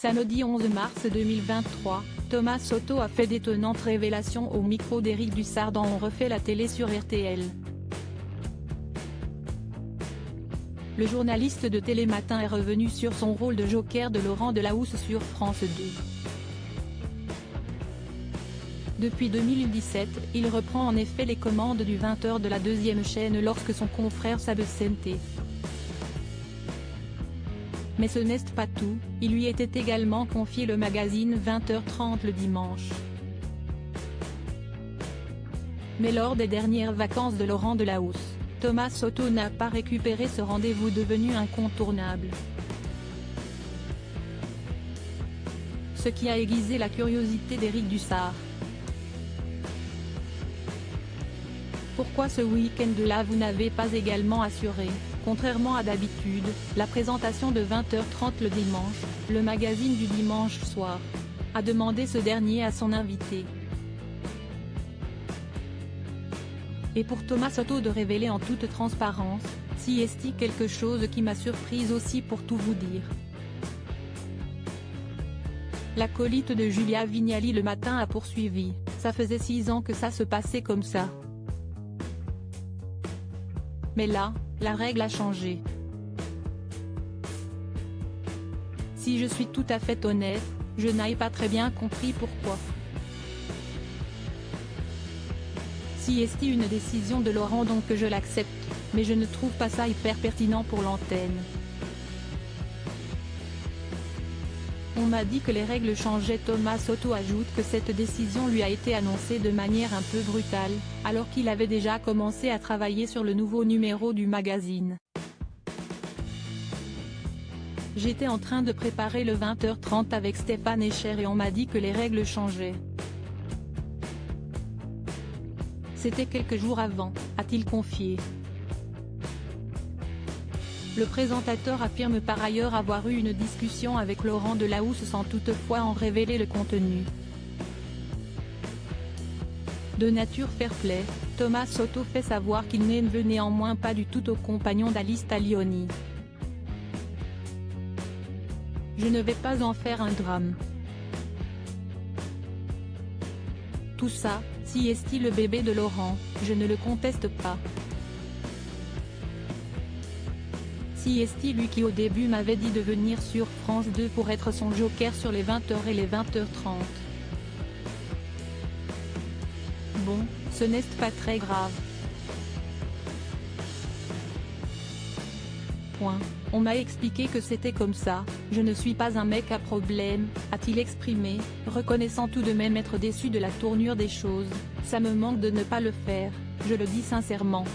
Samedi 11 mars 2023, Thomas Soto a fait d'étonnantes révélations au micro d'Éric Dussard dans On refait la télé sur RTL. Le journaliste de Télématin est revenu sur son rôle de joker de Laurent Delahousse sur France 2. Depuis 2017, il reprend en effet les commandes du 20h de la deuxième chaîne lorsque son confrère Sab Sente. Mais ce n'est pas tout, il lui était également confié le magazine 20h30 le dimanche. Mais lors des dernières vacances de Laurent Delahousse, Thomas Soto n'a pas récupéré ce rendez-vous devenu incontournable. Ce qui a aiguisé la curiosité d'Éric Dussard. Pourquoi ce week-end-là vous n'avez pas également assuré, contrairement à d'habitude, la présentation de 20h30 le dimanche, le magazine du dimanche soir, a demandé ce dernier à son invité. Et pour Thomas Soto de révéler en toute transparence, si est quelque chose qui m'a surprise aussi pour tout vous dire. L'acolyte de Julia Vignali le matin a poursuivi, ça faisait 6 ans que ça se passait comme ça. Mais là, la règle a changé. Si je suis tout à fait honnête, je n'ai pas très bien compris pourquoi. Si est une décision de Laurent donc je l'accepte, mais je ne trouve pas ça hyper pertinent pour l'antenne. On m'a dit que les règles changeaient. Thomas Soto ajoute que cette décision lui a été annoncée de manière un peu brutale, alors qu'il avait déjà commencé à travailler sur le nouveau numéro du magazine. J'étais en train de préparer le 20h30 avec Stéphane Echer et on m'a dit que les règles changeaient. C'était quelques jours avant, a-t-il confié. Le présentateur affirme par ailleurs avoir eu une discussion avec Laurent Delahousse sans toutefois en révéler le contenu. De nature fair-play, Thomas Soto fait savoir qu'il ne veut néanmoins pas du tout au compagnon d'Alice Taglioni. Je ne vais pas en faire un drame. Tout ça, si est le bébé de Laurent, je ne le conteste pas. Si est lui qui au début m'avait dit de venir sur France 2 pour être son joker sur les 20h et les 20h30. Bon, ce n'est pas très grave. Point. On m'a expliqué que c'était comme ça, je ne suis pas un mec à problème, a-t-il exprimé, reconnaissant tout de même être déçu de la tournure des choses, ça me manque de ne pas le faire, je le dis sincèrement.